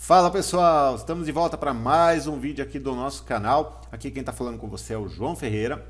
Fala pessoal, estamos de volta para mais um vídeo aqui do nosso canal. Aqui quem está falando com você é o João Ferreira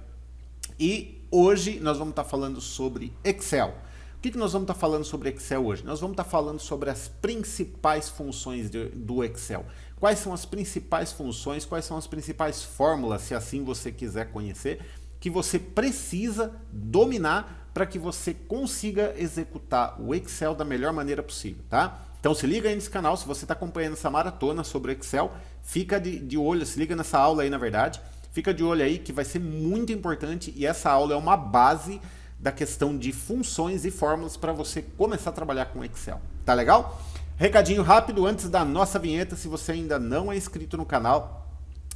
e hoje nós vamos estar falando sobre Excel. O que nós vamos estar falando sobre Excel hoje? Nós vamos estar falando sobre as principais funções do Excel. Quais são as principais funções, quais são as principais fórmulas, se assim você quiser conhecer, que você precisa dominar para que você consiga executar o Excel da melhor maneira possível, tá? Então se liga aí nesse canal, se você está acompanhando essa maratona sobre Excel, fica de olho, se liga nessa aula aí na verdade, fica de olho aí que vai ser muito importante e essa aula é uma base da questão de funções e fórmulas para você começar a trabalhar com Excel, tá legal? Recadinho rápido antes da nossa vinheta, se você ainda não é inscrito no canal,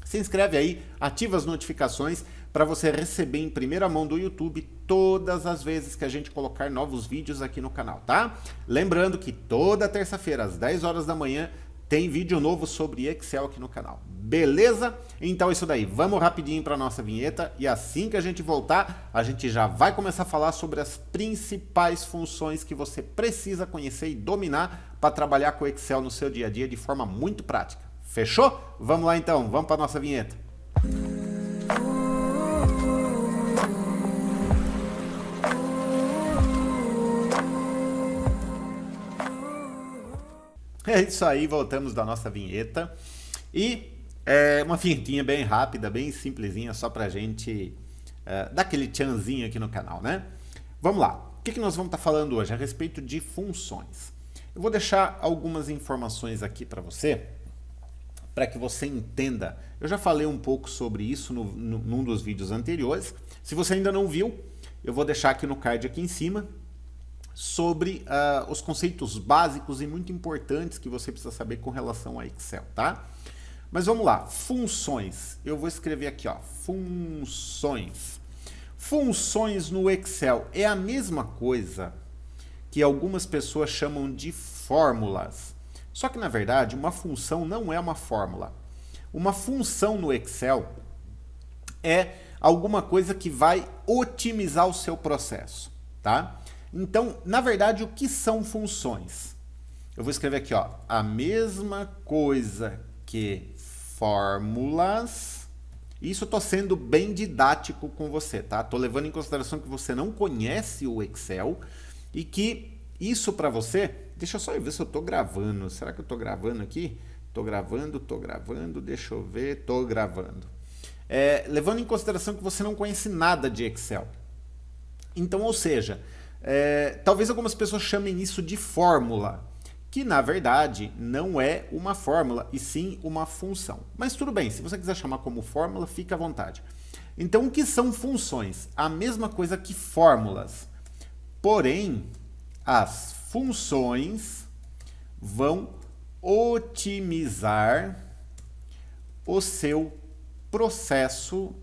se inscreve aí, ativa as notificações para você receber em primeira mão do YouTube todas as vezes que a gente colocar novos vídeos aqui no canal, tá? Lembrando que toda terça-feira às 10 horas da manhã tem vídeo novo sobre Excel aqui no canal, beleza? Então é isso daí, vamos rapidinho para nossa vinheta e assim que a gente voltar, a gente já vai começar a falar sobre as principais funções que você precisa conhecer e dominar para trabalhar com o Excel no seu dia a dia de forma muito prática. Fechou? Vamos lá então, vamos para nossa vinheta. É isso aí, voltamos da nossa vinheta e é uma vinhetinha bem rápida, bem simplesinha, só pra gente dar aquele tchanzinho aqui no canal, né? Vamos lá, o que nós vamos estar falando hoje? A respeito de funções. Eu vou deixar algumas informações aqui para você, para que você entenda. Eu já falei um pouco sobre isso num dos vídeos anteriores. Se você ainda não viu, eu vou deixar aqui no card aqui em cima, sobre os conceitos básicos e muito importantes que você precisa saber com relação a Excel, tá? Mas vamos lá, funções. Eu vou escrever aqui, ó, funções. Funções no Excel é a mesma coisa que algumas pessoas chamam de fórmulas. Só que, na verdade, uma função não é uma fórmula. Uma função no Excel é alguma coisa que vai otimizar o seu processo, tá? Então, na verdade, o que são funções? Eu vou escrever aqui, ó, a mesma coisa que fórmulas. Isso eu tô sendo bem didático com você, tá? Tô levando em consideração que você não conhece o Excel e que isso para você... Deixa eu só ver se eu tô gravando. Será que eu tô gravando aqui? Tô gravando, deixa eu ver, tô gravando. Levando em consideração que você não conhece nada de Excel. Então, ou seja... talvez algumas pessoas chamem isso de fórmula, que na verdade não é uma fórmula e sim uma função. Mas tudo bem, se você quiser chamar como fórmula, fica à vontade. Então o que são funções? A mesma coisa que fórmulas, porém as funções vão otimizar o seu processo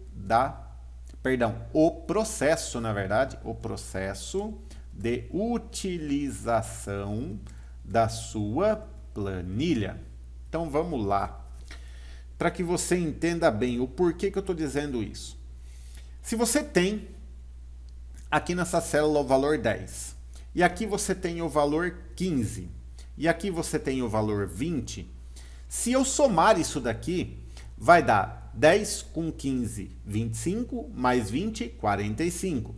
o processo de utilização da sua planilha. Então vamos lá, para que você entenda bem o porquê que eu estou dizendo isso. Se você tem aqui nessa célula o valor 10, e aqui você tem o valor 15, e aqui você tem o valor 20, se eu somar isso daqui, vai dar 10 com 15, 25, mais 20, 45.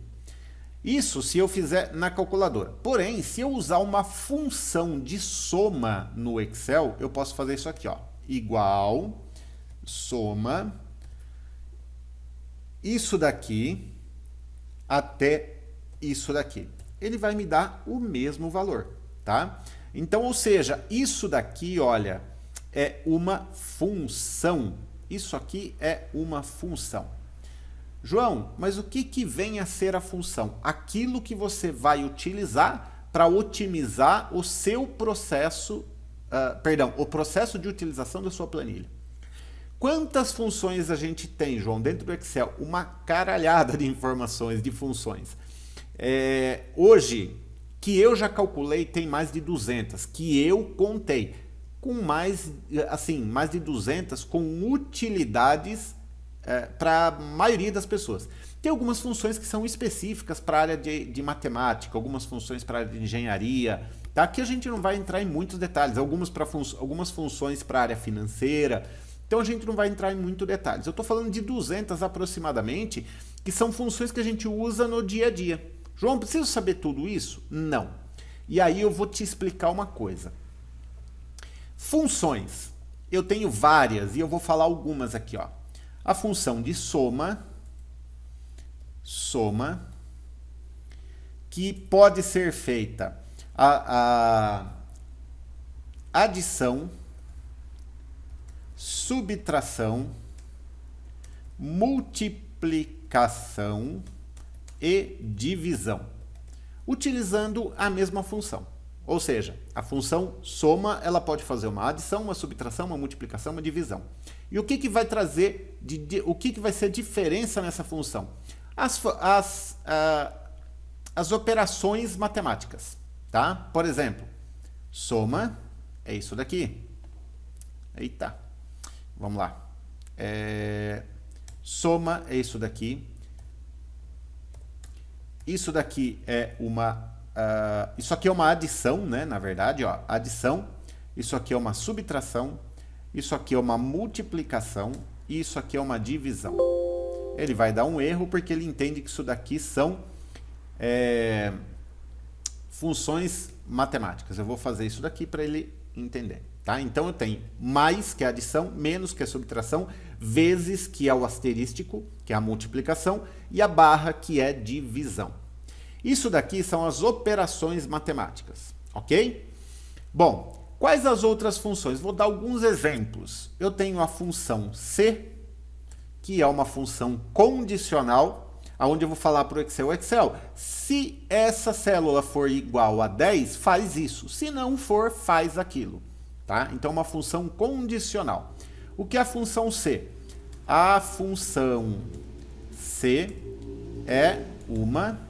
Isso se eu fizer na calculadora. Porém, se eu usar uma função de soma no Excel, eu posso fazer isso aqui, ó. Igual, soma, isso daqui até isso daqui. Ele vai me dar o mesmo valor, tá? Então, ou seja, isso daqui, olha, é uma função. Isso aqui é uma função. João, mas o que vem a ser a função? Aquilo que você vai utilizar para otimizar o seu processo, o processo de utilização da sua planilha. Quantas funções a gente tem, João, dentro do Excel? Uma caralhada de informações, de funções. Hoje, que eu já calculei, tem mais de 200, que eu contei. Com mais de 200 com utilidades para a maioria das pessoas. Tem algumas funções que são específicas para a área de matemática, algumas funções para a área de engenharia, Tá? Aqui a gente não vai entrar em muitos detalhes, algumas funções para a área financeira, então a gente não vai entrar em muitos detalhes. Eu estou falando de 200 aproximadamente, que são funções que a gente usa no dia a dia. João, preciso saber tudo isso? Não. E aí eu vou te explicar uma coisa. Funções, eu tenho várias e eu vou falar algumas aqui, ó. A função de soma, que pode ser feita a adição, subtração, multiplicação e divisão, utilizando a mesma função. Ou seja, a função soma, ela pode fazer uma adição, uma subtração, uma multiplicação, uma divisão. E o que vai trazer, o que vai ser a diferença nessa função? As operações matemáticas, tá? Por exemplo, soma é isso daqui. Eita, vamos lá. Soma é isso daqui. Isso daqui é uma... isso aqui é uma adição, né? Na verdade, ó, adição. Isso aqui é uma subtração. Isso aqui é uma multiplicação. E isso aqui é uma divisão. Ele vai dar um erro porque ele entende que isso daqui são funções matemáticas. Eu vou fazer isso daqui para ele entender. Tá? Então eu tenho mais, que é adição, menos, que é subtração, vezes, que é o asterístico, que é a multiplicação, e a barra, que é divisão. Isso daqui são as operações matemáticas, ok? Bom, quais as outras funções? Vou dar alguns exemplos. Eu tenho a função C, que é uma função condicional, onde eu vou falar para o Excel, se essa célula for igual a 10, faz isso. Se não for, faz aquilo. Tá? Então, uma função condicional. O que é a função C? A função C é uma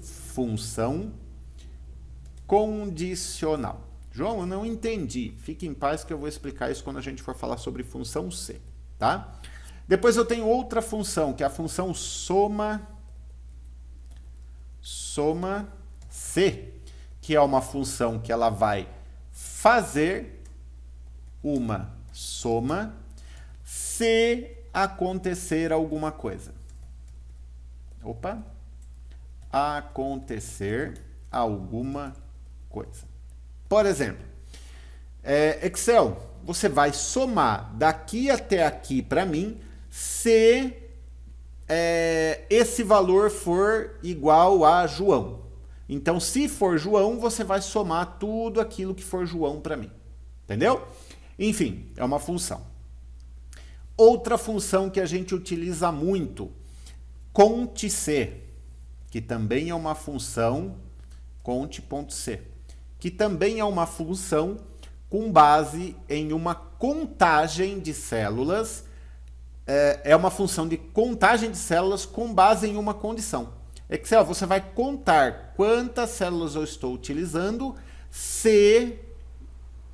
função condicional. João, eu não entendi. Fique em paz que eu vou explicar isso quando a gente for falar sobre função C. Tá? Depois eu tenho outra função, que é a função soma C, que é uma função que ela vai fazer uma soma se acontecer alguma coisa. Opa! Acontecer alguma coisa. Por exemplo, Excel, você vai somar daqui até aqui para mim se esse valor for igual a João. Então, se for João, você vai somar tudo aquilo que for João para mim. Entendeu? Enfim, é uma função. Outra função que a gente utiliza muito, conte-C, que também é uma função, conte.c, que também é uma função com base em uma contagem de células, é uma função de contagem de células com base em uma condição. Excel, você vai contar quantas células eu estou utilizando se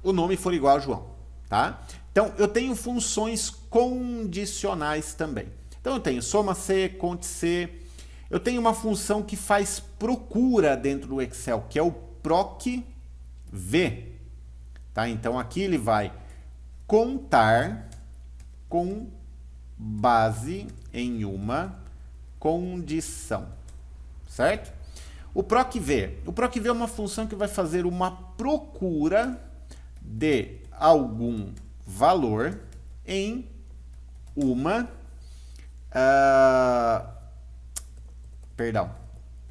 o nome for igual a João, tá? Então, eu tenho funções condicionais também. Então, eu tenho soma C, conte C. Eu tenho uma função que faz procura dentro do Excel, que é o proc_v. Tá? Então, aqui ele vai contar com base em uma condição. Certo? O proc_v. O proc_v é uma função que vai fazer uma procura de algum valor em uma...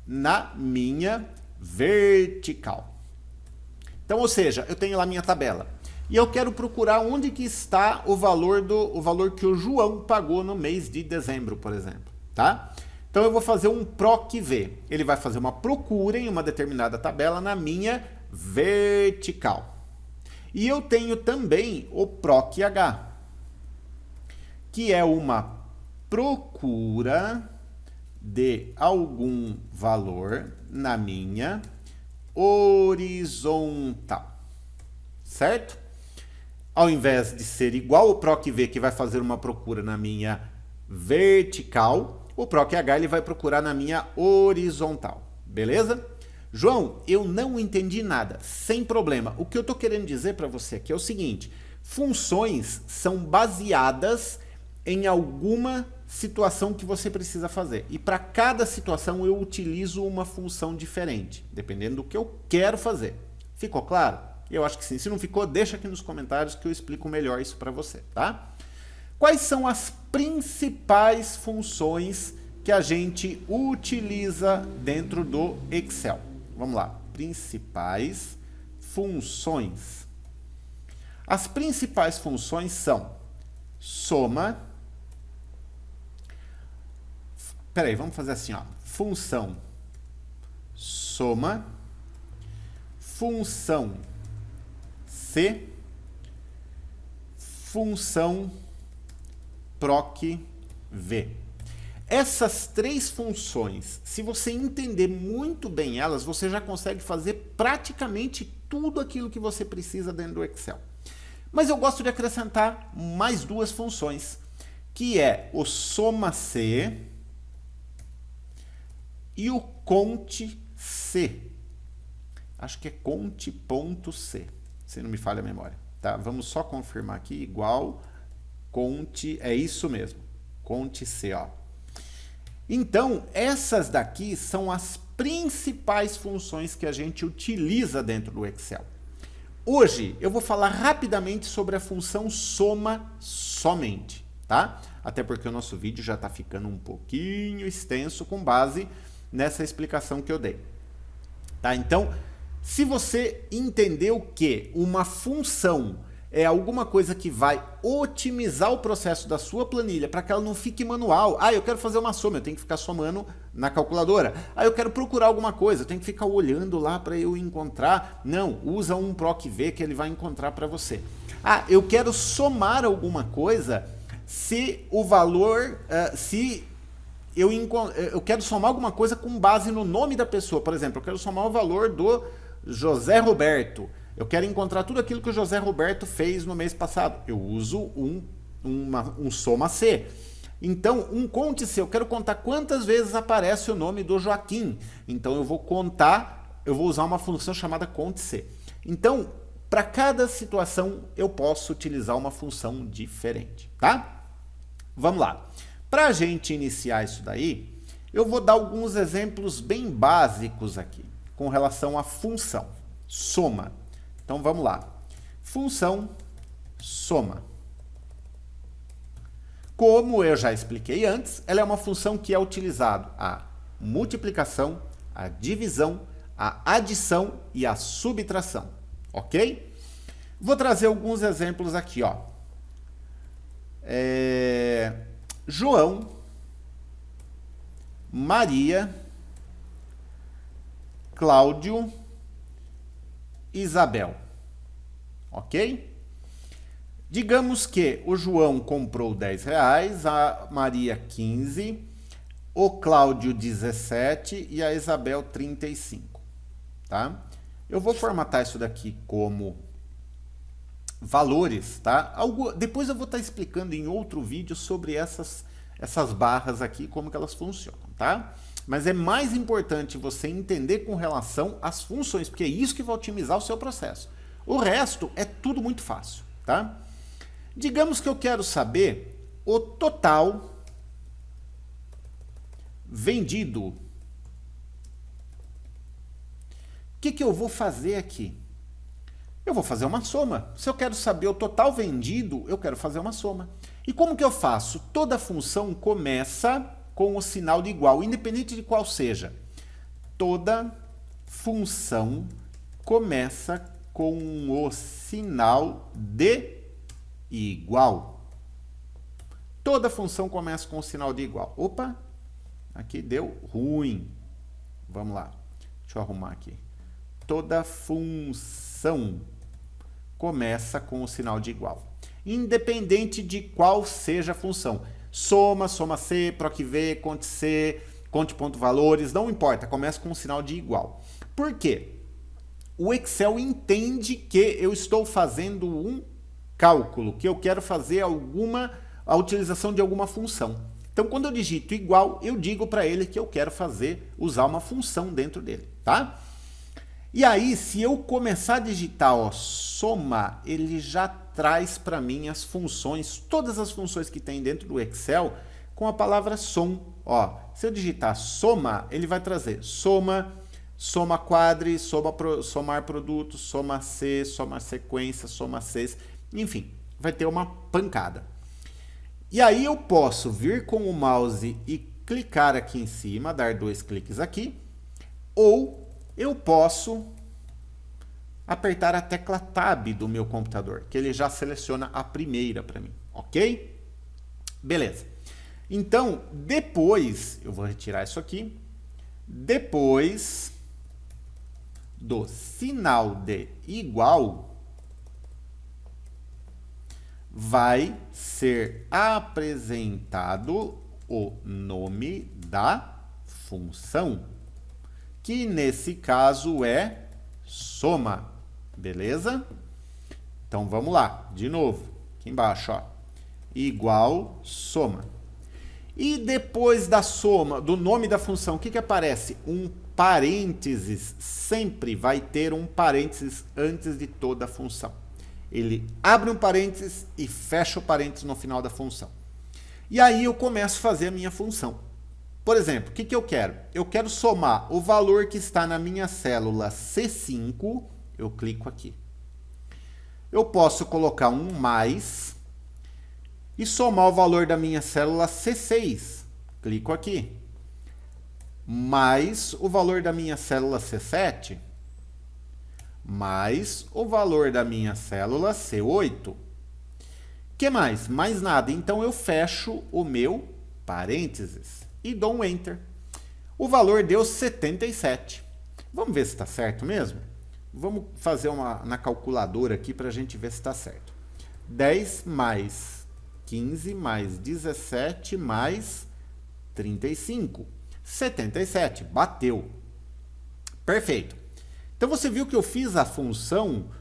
na minha vertical. Então, ou seja, eu tenho lá minha tabela. E eu quero procurar onde que está o valor que o João pagou no mês de dezembro, por exemplo. Tá? Então, eu vou fazer um proc_v. Ele vai fazer uma procura em uma determinada tabela na minha vertical. E eu tenho também o proc_h, que é uma procura de algum valor na minha horizontal. Certo? Ao invés de ser igual o proc_v, que vai fazer uma procura na minha vertical, o proc_h ele vai procurar na minha horizontal. Beleza? João, eu não entendi nada. Sem problema. O que eu estou querendo dizer para você aqui é o seguinte: funções são baseadas em alguma situação que você precisa fazer. E para cada situação eu utilizo uma função diferente, dependendo do que eu quero fazer. Ficou claro? Eu acho que sim. Se não ficou, deixa aqui nos comentários que eu explico melhor isso para você, tá? Quais são as principais funções que a gente utiliza dentro do Excel? Vamos lá. Principais funções. As principais funções são soma. Peraí, vamos fazer assim, ó. Função soma, função C, função proc V. Essas três funções, se você entender muito bem elas, você já consegue fazer praticamente tudo aquilo que você precisa dentro do Excel. Mas eu gosto de acrescentar mais duas funções, que é o soma C e o cont C. Acho que é cont.c, se não me falha a memória. Tá? Vamos só confirmar aqui, igual cont, é isso mesmo, cont C, ó. Então, essas daqui são as principais funções que a gente utiliza dentro do Excel. Hoje, eu vou falar rapidamente sobre a função soma somente, tá? Até porque o nosso vídeo já está ficando um pouquinho extenso com base nessa explicação que eu dei. Tá? Então, se você entendeu que uma função é alguma coisa que vai otimizar o processo da sua planilha para que ela não fique manual. Ah, eu quero fazer uma soma, eu tenho que ficar somando na calculadora. Ah, eu quero procurar alguma coisa, eu tenho que ficar olhando lá para eu encontrar. Não, usa um proc V que ele vai encontrar para você. Ah, eu quero somar alguma coisa se o valor, eu quero somar alguma coisa com base no nome da pessoa. Por exemplo, eu quero somar o valor do José Roberto. Eu quero encontrar tudo aquilo que o José Roberto fez no mês passado. Eu uso um soma C. Então, um cont C, eu quero contar quantas vezes aparece o nome do Joaquim. Então, eu vou contar, eu vou usar uma função chamada cont C. Então, para cada situação, eu posso utilizar uma função diferente, tá? Vamos lá. Para a gente iniciar isso daí, eu vou dar alguns exemplos bem básicos aqui, com relação à função soma. Então, vamos lá. Função soma. Como eu já expliquei antes, ela é uma função que é utilizada a multiplicação, a divisão, a adição e a subtração. Ok? Vou trazer alguns exemplos aqui, ó. João, Maria, Cláudio, Isabel. Ok? Digamos que o João comprou R$10, a Maria 15, o Cláudio 17 e a Isabel 35. Tá? Eu vou formatar isso daqui como valores, tá? Depois eu vou estar explicando em outro vídeo sobre essas barras aqui, como que elas funcionam, tá? Mas é mais importante você entender com relação às funções, porque é isso que vai otimizar o seu processo. O resto é tudo muito fácil, tá? Digamos que eu quero saber o total vendido. O que eu vou fazer aqui? Eu vou fazer uma soma. Se eu quero saber o total vendido, eu quero fazer uma soma. E como que eu faço? Toda função começa com o sinal de igual, independente de qual seja. Toda função começa com o sinal de igual. Toda função começa com o sinal de igual. Opa, aqui deu ruim. Vamos lá, deixa eu arrumar aqui. Toda função começa com o sinal de igual, independente de qual seja a função. Soma, soma C, proc V, cont C, cont.valores, não importa, começa com o sinal de igual. Por quê? O Excel entende que eu estou fazendo um cálculo, que eu quero fazer a utilização de alguma função. Então, quando eu digito igual, eu digo para ele que eu quero usar uma função dentro dele, tá? E aí, se eu começar a digitar, ó, soma, ele já traz para mim as funções, todas as funções que tem dentro do Excel com a palavra som. Ó, se eu digitar soma, ele vai trazer soma, soma quadri, somar produto, soma C, soma sequência, soma Cs, enfim, vai ter uma pancada. E aí eu posso vir com o mouse e clicar aqui em cima, dar 2 cliques aqui, ou eu posso apertar a tecla Tab do meu computador, que ele já seleciona a primeira para mim, ok? Beleza. Então, depois, eu vou retirar isso aqui, depois do sinal de igual, vai ser apresentado o nome da função, que nesse caso é soma, beleza? Então vamos lá, de novo, aqui embaixo, ó, igual soma. E depois da soma, do nome da função, o que aparece? Um parênteses, sempre vai ter um parênteses antes de toda a função. Ele abre um parênteses e fecha o parênteses no final da função. E aí eu começo a fazer a minha função. Por exemplo, o que eu quero? Eu quero somar o valor que está na minha célula C5, eu clico aqui. Eu posso colocar um mais e somar o valor da minha célula C6, clico aqui. Mais o valor da minha célula C7, mais o valor da minha célula C8. Que mais? Mais nada. Então eu fecho o meu parênteses e dou um Enter. O valor deu 77. Vamos ver se está certo mesmo? Vamos fazer na calculadora aqui para a gente ver se está certo. 10 mais 15 mais 17 mais 35. 77. Bateu. Perfeito. Então você viu que eu fiz a função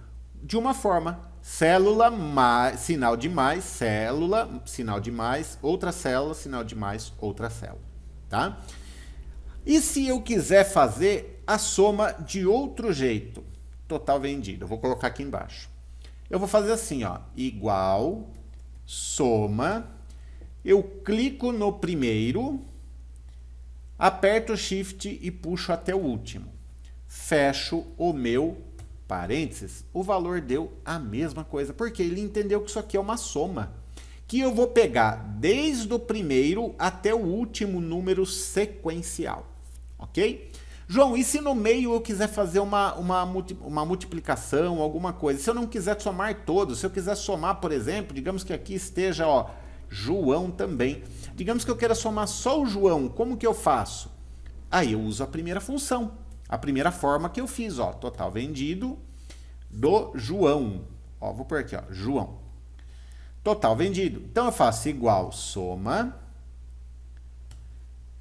de uma forma. Célula, mais, sinal de mais, célula, sinal de mais, outra célula, sinal de mais, outra célula. Tá? E se eu quiser fazer a soma de outro jeito? Total vendido. Eu vou colocar aqui embaixo. Eu vou fazer assim, ó, igual, soma, eu clico no primeiro, aperto o Shift e puxo até o último. Fecho o meu parênteses, o valor deu a mesma coisa, porque ele entendeu que isso aqui é uma soma, que eu vou pegar desde o primeiro até o último número sequencial, ok? João, e se no meio eu quiser fazer uma multiplicação, alguma coisa? Se eu não quiser somar todos, se eu quiser somar, por exemplo, digamos que aqui esteja, ó, João também. Digamos que eu queira somar só o João, como que eu faço? Aí eu uso a primeira função. A primeira forma que eu fiz, ó, total vendido do João. Ó, vou pôr aqui, ó, João. Total vendido. Então eu faço igual soma,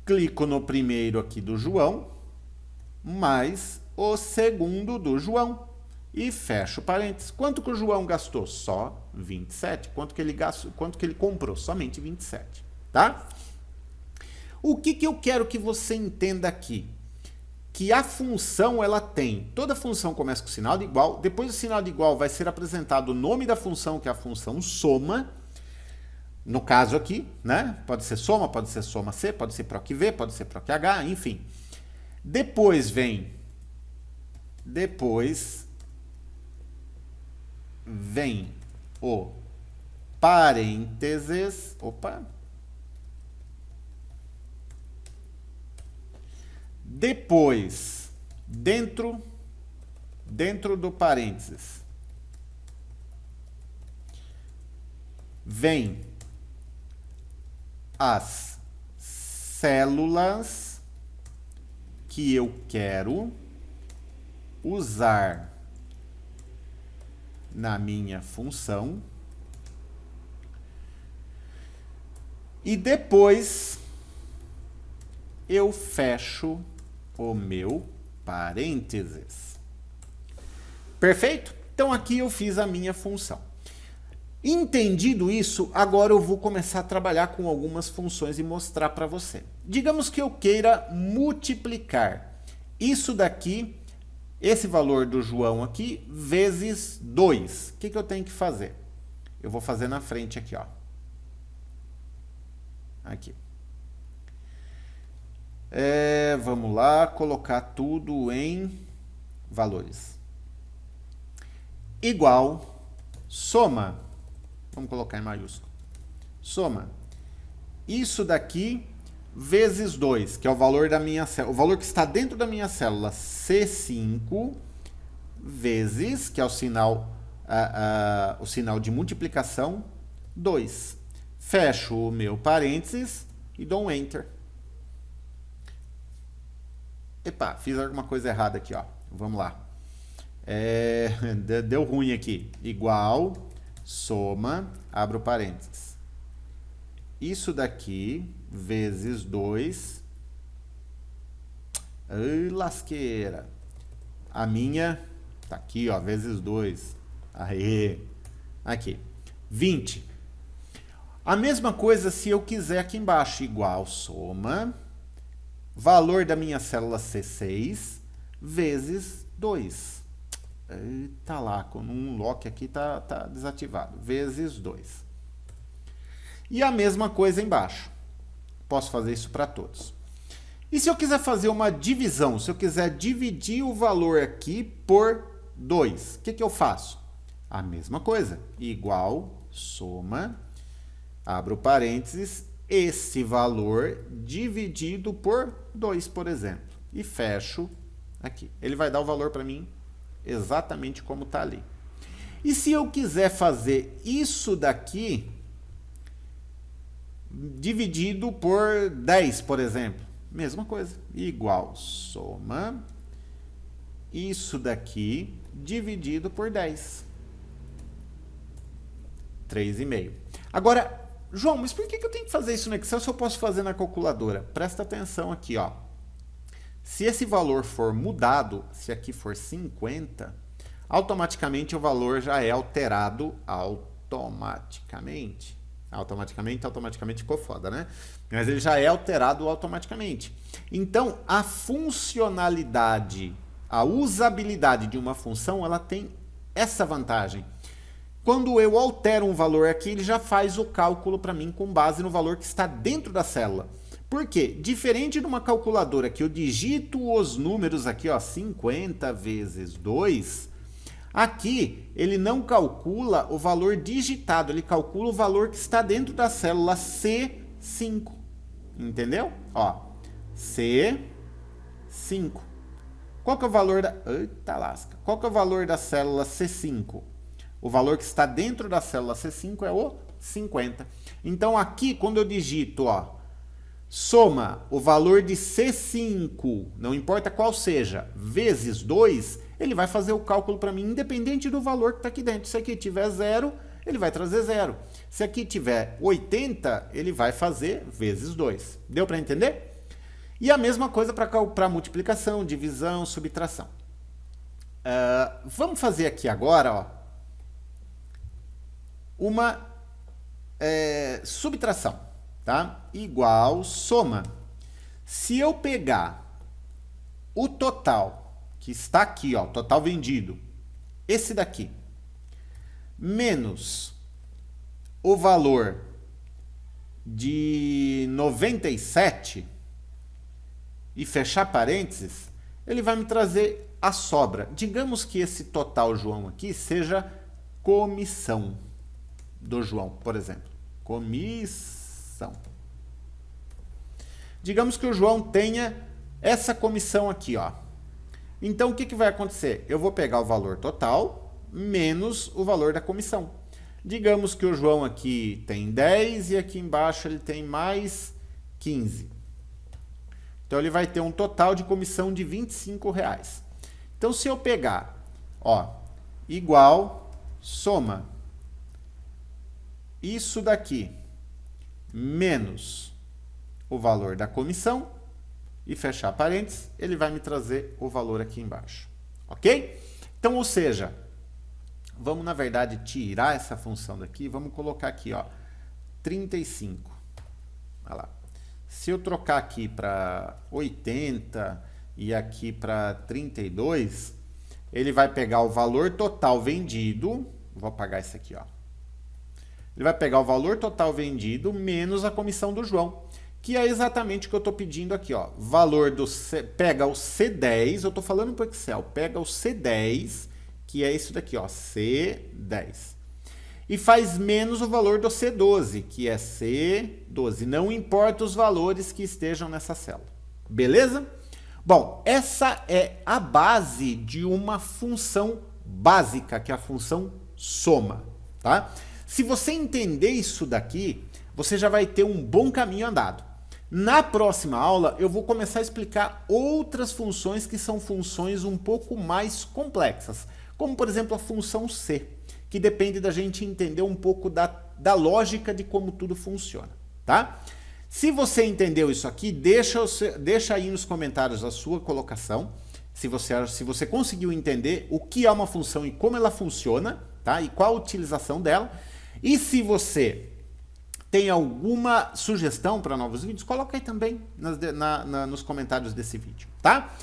clico no primeiro aqui do João, mais o segundo do João e fecho parênteses. Quanto que o João gastou? Só 27. Quanto que ele gastou? Quanto que ele comprou? Somente 27, tá? O que eu quero que você entenda aqui? Que a função, ela tem, toda função começa com sinal de igual, depois do sinal de igual vai ser apresentado o nome da função, que é a função soma, no caso aqui, né? Pode ser soma C, pode ser proc V, pode ser proc H, enfim. Depois vem o parênteses, Depois, dentro do parênteses, vem as células que eu quero usar na minha função. E depois eu fecho o meu parênteses. Perfeito? Então aqui eu fiz a minha função. Entendido isso, agora eu vou começar a trabalhar com algumas funções e mostrar para você. Digamos que eu queira multiplicar isso daqui esse valor do João aqui vezes 2. O que eu tenho que fazer? Eu vou fazer na frente aqui, ó. Aqui. Vamos lá, colocar tudo em valores. Igual, soma, vamos colocar em maiúsculo, soma, isso daqui vezes 2, que é o valor da minha célula, o valor que está dentro da minha célula, C5, vezes, que é o sinal de multiplicação, 2. Fecho o meu parênteses e dou um Enter. Epa, fiz alguma coisa errada aqui, ó. Vamos lá. Deu ruim aqui. Igual, soma, abro parênteses. Isso daqui, vezes 2. Ai, lasqueira. A minha, tá aqui, ó, vezes 2. Aê. Aqui. 20. A mesma coisa se eu quiser aqui embaixo. Igual, soma, valor da minha célula C6, vezes 2. Tá lá, com um lock aqui tá desativado. Vezes 2. E a mesma coisa embaixo. Posso fazer isso para todos. E se eu quiser fazer uma divisão, se eu quiser dividir o valor aqui por 2, o que eu faço? A mesma coisa. Igual, soma, abro parênteses, esse valor dividido por 2, por exemplo. E fecho aqui. Ele vai dar o valor para mim exatamente como está ali. E se eu quiser fazer isso daqui dividido por 10, por exemplo, mesma coisa. Igual, soma, isso daqui dividido por 10. 3,5. Agora, João, mas por que eu tenho que fazer isso no Excel se eu posso fazer na calculadora? Presta atenção aqui, ó. Se esse valor for mudado, se aqui for 50, automaticamente o valor já é alterado automaticamente. Automaticamente ficou foda, né? Mas ele já é alterado automaticamente. Então, a funcionalidade, a usabilidade de uma função, ela tem essa vantagem. Quando eu altero um valor aqui, ele já faz o cálculo para mim com base no valor que está dentro da célula. Por quê? Diferente de uma calculadora que eu digito os números aqui, ó, 50 vezes 2, aqui ele não calcula o valor digitado, ele calcula o valor que está dentro da célula C5. Entendeu? Ó, C5. Qual que é o valor da... Eita lasca. Qual que é o valor da célula C5? O valor que está dentro da célula C5 é o 50. Então aqui, quando eu digito, ó, soma o valor de C5, não importa qual seja, vezes 2, ele vai fazer o cálculo para mim, independente do valor que está aqui dentro. Se aqui tiver 0, ele vai trazer 0. Se aqui tiver 80, ele vai fazer vezes 2. Deu para entender? E a mesma coisa para multiplicação, divisão, subtração. Vamos fazer aqui agora, ó, uma subtração. Tá? Igual, soma. Se eu pegar o total, que está aqui, ó, total vendido, esse daqui, menos o valor de 97 e fechar parênteses, ele vai me trazer a sobra. Digamos que esse total João aqui seja comissão do João, por exemplo. Comissão. Digamos que o João tenha essa comissão aqui, ó. Então, o que vai acontecer? Eu vou pegar o valor total menos o valor da comissão. Digamos que o João aqui tem 10 e aqui embaixo ele tem mais 15. Então, ele vai ter um total de comissão de R$25. Então, se eu pegar, ó, igual, soma, isso daqui, menos o valor da comissão e fechar parênteses, ele vai me trazer o valor aqui embaixo. Ok? Então, ou seja, vamos, na verdade, tirar essa função daqui, vamos colocar aqui, ó, 35. Olha lá. Se eu trocar aqui para 80 e aqui para 32, ele vai pegar o valor total vendido, vou apagar isso aqui, ó. Ele vai pegar o valor total vendido menos a comissão do João, que é exatamente o que eu estou pedindo aqui, ó. Valor do pega o C10, eu estou falando para o Excel, pega o C10, que é isso daqui, ó, C10. E faz menos o valor do C12, que é C12. Não importa os valores que estejam nessa célula. Beleza? Bom, essa é a base de uma função básica, que é a função soma, tá? Se você entender isso daqui, você já vai ter um bom caminho andado. Na próxima aula, eu vou começar a explicar outras funções que são funções um pouco mais complexas, como, por exemplo, a função C, que depende da gente entender um pouco da lógica de como tudo funciona, tá? Se você entendeu isso aqui, deixa aí nos comentários a sua colocação, se você conseguiu entender o que é uma função e como ela funciona, tá? E qual a utilização dela. E se você tem alguma sugestão para novos vídeos, coloca aí também nos comentários desse vídeo, tá?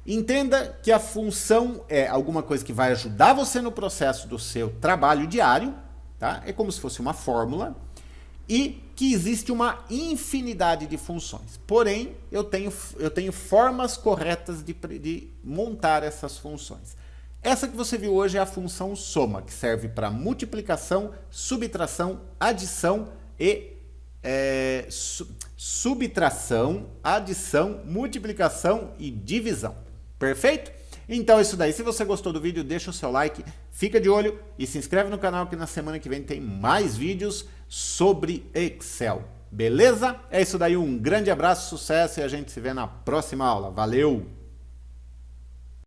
Entenda que a função é alguma coisa que vai ajudar você no processo do seu trabalho diário, tá? É como se fosse uma fórmula e que existe uma infinidade de funções. Porém, eu tenho formas corretas de montar essas funções. Essa que você viu hoje é a função soma, que serve para multiplicação, subtração, adição e subtração, adição, multiplicação e divisão. Perfeito? Então é isso daí. Se você gostou do vídeo, deixa o seu like, fica de olho e se inscreve no canal que na semana que vem tem mais vídeos sobre Excel. Beleza? É isso daí. Um grande abraço, sucesso e a gente se vê na próxima aula. Valeu!